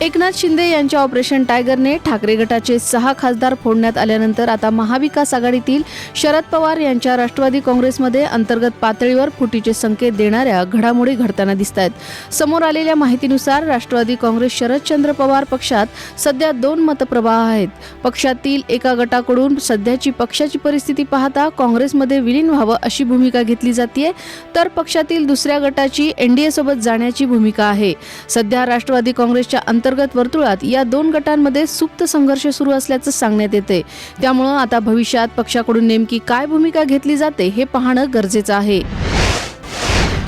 एकनाथ शिंदे यांच्या ऑपरेशन टायगरने ठाकरे गटाचे 6 खासदार फोडण्यात आल्यानंतर आता महाविकास आघाडीतील शरद पवार यांच्या राष्ट्रवादी काँग्रेसमध्ये अंतर्गत पातळीवर फुटीचे संकेत देणाऱ्या घडामोडी घडताना दिसतायत। समोर आलेल्या माहितीनुसार राष्ट्रवादी काँग्रेस शरदचंद्र पवार पक्षात सध्या 2 मतप्रवाह आहेत। पक्षातील एका गटाकडून सध्याची पक्षाची परिस्थिती पाहता काँग्रेसमध्ये विलीन व्हावं अशी भूमिका घेतली जाते, तर पक्षातील दुसऱ्या गटाची एनडीए सोबत जाण्याची भूमिका आहे। सध्या राष्ट्रवादी काँग्रेसच्या अंतर्गत वर्तुळात या 2 गटांमध्ये सुप्त संघर्ष सुरू असल्याचं सांगण्यात येते। त्यामुळे आता भविष्यात पक्षाकडून नेमकी काय भूमिका घेतली जाते हे पाहणं गरजेचं आहे।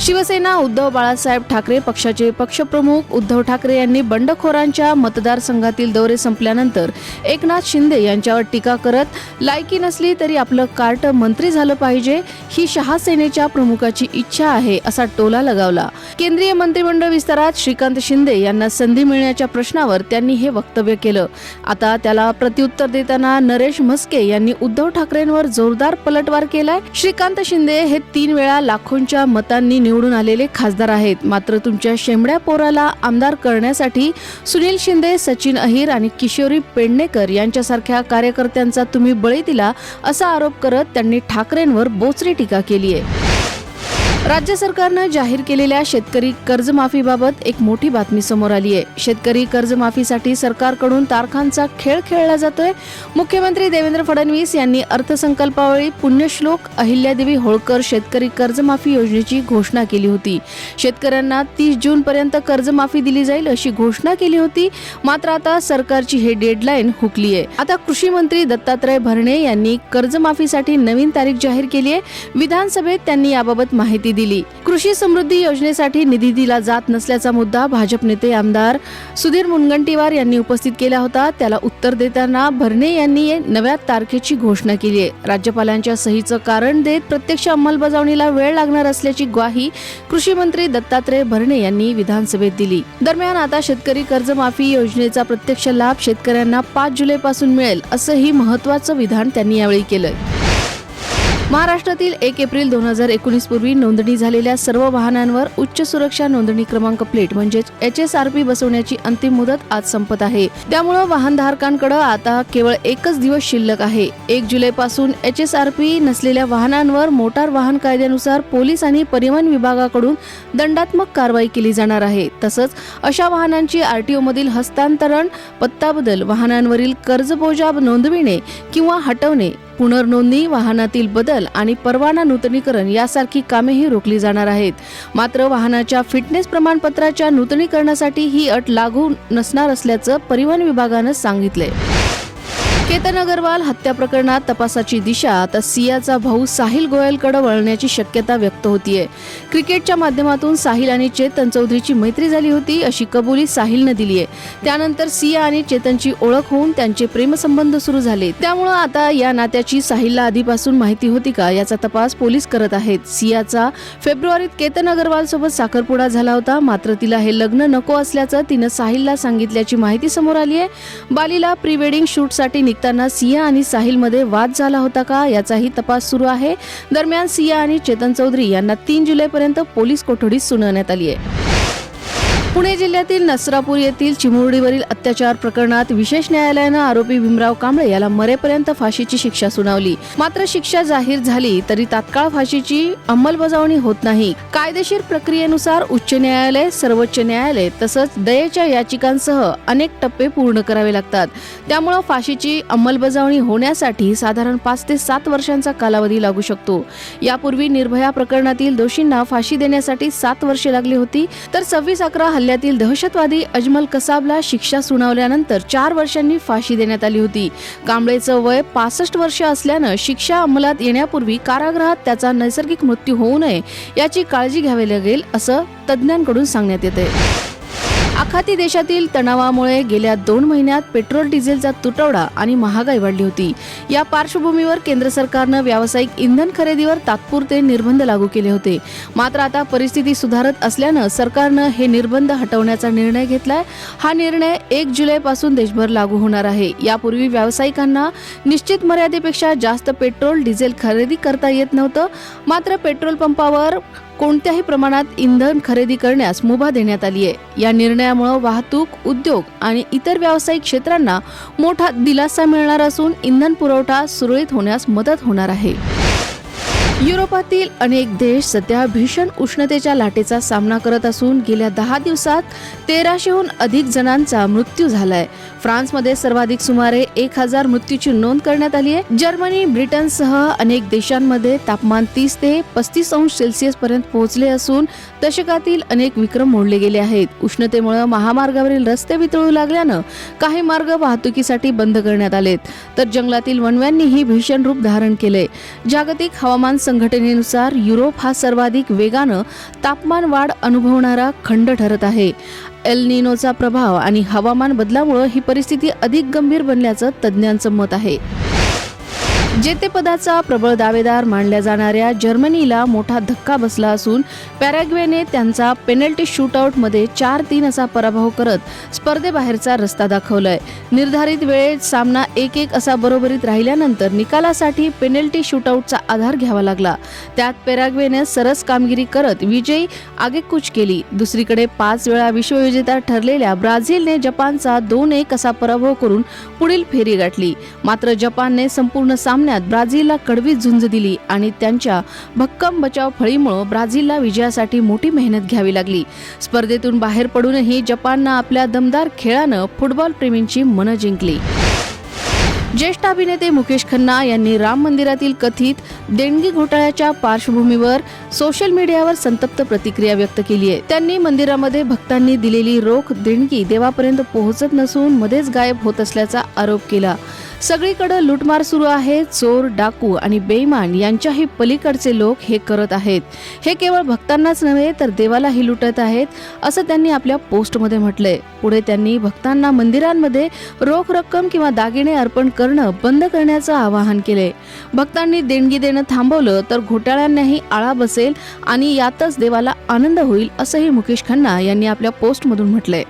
शिवसेना उद्धव बाळासाहेब ठाकरे पक्षाचे पक्षप्रमुख उद्धव ठाकरे यांनी बंडखोरांच्या मतदारसंघातील दौरे संपल्यानंतर एकनाथ शिंदे यांच्यावर टीका करत लायकी नसली तरी आपलं कार्ट मंत्री झालं पाहिजे ही शहासेनेच्या प्रमुखाची इच्छा आहे असा टोला लगावला। केंद्रीय मंत्रिमंडळ विस्तारात श्रीकांत शिंदे यांना संधी मिळण्याच्या प्रश्नावर त्यांनी हे वक्तव्य केलं। आता त्याला प्रत्युत्तर देताना नरेश म्हस्के यांनी उद्धव ठाकरेंवर जोरदार पलटवार केलाय। श्रीकांत शिंदे हे 3 वेळा लाखोंच्या मतांनी निवडून आलेले खासदार आहेत, मात्र तुमच्या शेंबड्या पोराला आमदार करण्यासाठी सुनील शिंदे, सचिन अहिर आणि किशोरी पेडणेकर यांच्यासारख्या कार्यकर्त्यांचा तुम्ही बळी दिला असा आरोप करत त्यांनी ठाकरेंवर बोचरी टीका केली आहे। राज्य सरकारनं जाहीर केलेल्या शेतकरी कर्जमाफीबाबत एक मोठी बातमी समोर आली आहे। शेतकरी कर्जमाफीसाठी सरकारकडून तारखांचा खेळ खेळला जातोय। मुख्यमंत्री देवेंद्र फडणवीस यांनी अर्थसंकल्पावेळी पुण्यश्लोक अहिल्यादेवी होळकर शेतकरी कर्जमाफी योजनेची घोषणा केली होती। शेतकऱ्यांना 30 जून पर्यंत कर्जमाफी दिली जाईल अशी घोषणा केली होती, मात्र आता सरकारची हे डेडलाईन हुकली आहे। आता कृषी मंत्री दत्तात्रय भरणे यांनी कर्जमाफीसाठी नवीन तारीख जाहीर केली आहे। विधानसभेत त्यांनी याबाबत माहिती दिली। कृषी समृद्धी योजनेसाठी निधी दिला जात नसल्याचा मुद्दा भाजप नेते आमदार सुधीर मुनगंटीवार यांनी उपस्थित केला होता। त्याला उत्तर देताना भरणे यांनी नव्या तारखेची घोषणा केली आहे। राज्यपालांच्या सहीचं कारण देत प्रत्यक्ष अंमलबजावणीला वेळ लागणार असल्याची ग्वाही कृषी मंत्री दत्तात्रय भरणे यांनी विधानसभेत दिली। दरम्यान आता शेतकरी कर्जमाफी योजनेचा प्रत्यक्ष लाभ शेतकऱ्यांना 5 जुलैपासून मिळेल असंही महत्त्वाचं विधान त्यांनी यावेळी केलंय। महाराष्ट्रातील 1 एप्रिल 2019 पूर्वी नोंदणी झालेल्या सर्व वाहनांवर उच्च सुरक्षा नोंदणी क्रमांक प्लेट म्हणजेच HSRP बसवण्याची अंतिम मुदत आज संपत आहे। त्यामुळे वाहनधारकांकडे आता केवळ 1च दिवस शिल्लक आहे। 1 जुलैपासून HSRP नसलेल्या वाहनांवर मोटार वाहन कायद्यानुसार पोलीस आणि परिवहन विभागाकडून दंडात्मक कारवाई केली जाणार आहे। तसंच अशा वाहनांची RTO मधील हस्तांतरण, पत्ता बदल, वाहनांवरील कर्जबोजा नोंदविणे किंवा हटवणे, पुनर्नोंदणी, वाहनातील बदल आणि परवाना नूतनीकरण यासारखी कामेही रोखली जाणार आहेत। मात्र वाहनाच्या फिटनेस प्रमाणपत्राच्या नूतनीकरणासाठी ही अट लागू नसणार असल्याचं परिवहन विभागानं सांगितलंय। केतन अग्रवाल हत्या प्रकरणात तपासाची दिशा आता सियाचा भाऊ साहिल गोयलकडे वळण्याची शक्यता व्यक्त होतीये। क्रिकेटच्या माध्यमातून साहिल आणि चेतन चौधरीची मैत्री झाली होती अशी कबुली साहिलने दिली आहे। त्यानंतर सिया आणि चेतनची ओळख होऊन त्यांचे प्रेमसंबंध सुरू झाले। त्यामुळे आता या नात्याची साहिलला आधीपासून माहिती होती का याचा तपास पोलीस करत आहेत। सियाचा फेब्रुवारीत केतन अग्रवाल सोबत साखरपुडा झाला होता, मात्र तिला हे लग्न नको असल्याचं तिनं साहिलला सांगितल्याची माहिती समोर आली आहे। बालीला प्री वेडिंग शूटसाठी निघताना सिया आणि साहिल मध्ये वाद झाला होता का याचाही तपास सुरू आहे। दरम्यान सिया आणि चेतन चौधरी यांना 3 जुलैपर्यंत पोलीस कोठडीत सुनावण्यात आली आहे। पुणे जिल्ह्यातील नसरापूर येथील चिमुरडीवरील अत्याचार प्रकरणात विशेष न्यायालयानं आरोपी भीमराव कांबळे याला मरेपर्यंत फाशीची शिक्षा सुनावली। मात्र शिक्षा जाहीर झाली तरी तात्काळ फाशीची अंमलबजावणी होत नाही। कायदेशीर प्रक्रियेनुसार उच्च न्यायालय, सर्वोच्च न्यायालय तसंच दयेच्या याचिकांसह अनेक टप्पे पूर्ण करावे लागतात। त्यामुळे फाशीची अंमलबजावणी होण्यासाठी साधारण 5 ते 7 वर्षांचा कालावधी लागू शकतो। यापूर्वी निर्भया प्रकरणातील दोषींना फाशी देण्यासाठी 7 वर्षे लागली होती, तर 26/11 हल्ल्यातील दहशतवादी अजमल कसाबला शिक्षा सुनावल्यानंतर 4 वर्षांनी फाशी देण्यात आली होती। कांबळेचं वय 65 वर्ष असल्यानं शिक्षा अंमलात येण्यापूर्वी कारागृहात त्याचा नैसर्गिक मृत्यू होऊ नये याची काळजी घ्यावी लागेल असं तज्ज्ञांकडून सांगण्यात येते। आखाती देशातील तणावामुळे गेल्या 2 महिन्यात पेट्रोल डिझेलचा तुटवडा आणि महागाई वाढली होती। या पार्श्वभूमीवर केंद्र सरकारनं व्यावसायिक इंधन खरेदीवर तात्पुरते निर्बंध लागू केले होते। मात्र आता परिस्थिती सुधारत असल्यानं सरकारनं हे निर्बंध हटवण्याचा निर्णय घेतलाय। हा निर्णय 1 जुलैपासून देशभर लागू होणार आहे। यापूर्वी व्यावसायिकांना निश्चित मर्यादेपेक्षा जास्त पेट्रोल डिझेल खरेदी करता येत नव्हतं। मात्र पेट्रोल पंपावर कोणत्याही प्रमाणात इंधन खरेदी करण्यास मुभा देण्यात आली आहे. या निर्णयामुळे वाहतूक, उद्योग आणि इतर व्यावसायिक क्षेत्रांना मोठा दिलासा मिळणार असून इंधन पुरवठा सुरळीत होण्यास मदत होणार आहे. युरोपातील अनेक देश सध्या भीषण उष्णतेच्या लाटेचा सामना करत असून गेल्या 10 दिवसात 1300हून अधिक जणांचा मृत्यू झालाय. फ्रान्समध्ये सर्वाधिक सुमारे 1000 मृत्यूची नोंद करण्यात आली आहे. जर्मनी, ब्रिटनसह अनेक देशांमध्ये तापमान 30 ते 35 अंश सेल्सिअस पर्यंत पोहोचले असून दशकातील अनेक विक्रम मोडले गेले आहेत. उष्णतेमुळे महामार्गावरील रस्ते वितळू लागल्यानं काही मार्ग वाहतुकीसाठी बंद करण्यात आलेत, तर जंगलातील वणव्यांनीही भीषण रूप धारण केले. जागतिक हवामान संघटनेनुसार युरोप हा सर्वाधिक वेगानं तापमान वाढ अनुभवणारा खंड ठरत आहे. एल निनोचा प्रभाव आणि हवामान बदलामुळे ही परिस्थिती अधिक गंभीर बनल्याचं तज्ज्ञांचं मत आहे. जेतेपदाचा प्रबळ दावेदार मानल्या जाणाऱ्या जर्मनीला मोठा धक्का बसला असून पॅराग्वेने त्यांचा पेनल्टी शूटआउटमध्ये 4-3 असा पराभव करत स्पर्धेबाहेरचा रस्ता दाखवलाय. निर्धारित वेळेत सामना 1-1 असा बरोबरीत राहिल्यानंतर निकालासाठी पेनल्टी शूटआउटचा आधार घ्यावा लागला. त्यात पॅराग्वेने सरस कामगिरी करत विजयी आगेकूच केली. दुसरीकडे 5 वेळा विश्वविजेता ठरलेल्या ब्राझीलने जपानचा 2-1 असा पराभव करून पुढील फेरी गाठली. मात्र जपानने संपूर्ण सामन्यात ब्राझीलला कडवी झुंज दिली आणि त्यांच्या भक्कम बचाव फळीमुळे ब्राझीलला विजयासाठी मोठी मेहनत घ्यावी लागली. स्पर्धेतून बाहेर पडूनही जपाननं आपल्या दमदार खेळानं फुटबॉल प्रेमींची मनं जिंकली. ज्येष्ठ अभिनेते मुकेश खन्ना यांनी राम मंदिरातील कथित देणगी घोटाळ्याच्या पार्श्वभूमीवर सोशल मीडियावर संतप्त प्रतिक्रिया व्यक्त केली आहे. त्यांनी मंदिरामध्ये भक्तांनी दिलेली रोख देणगी देवापर्यंत पोहोचत नसून मध्येच गायब होत असल्याचा आरोप केला. सगळीकडे लूटमार सुरू आहे. चोर, डाकू आणि बेईमान यांच्याही पलीकडचे लोक हे करत आहेत. हे केवळ भक्तांनाच नव्हे तर देवालाही लुटत आहेत, असं त्यांनी आपल्या पोस्टमध्ये म्हटलंय. पुढे त्यांनी भक्तांना मंदिरांमध्ये रोख रक्कम किंवा दागिने अर्पण करणं बंद करण्याचं आवाहन केले. भक्तांनी देणगी देणं थांबवलं तर घोटाळ्यांनाही आळा बसेल आणि यातच देवाला आनंद होईल, असंही मुकेश खन्ना यांनी आपल्या पोस्टमधून म्हटलंय.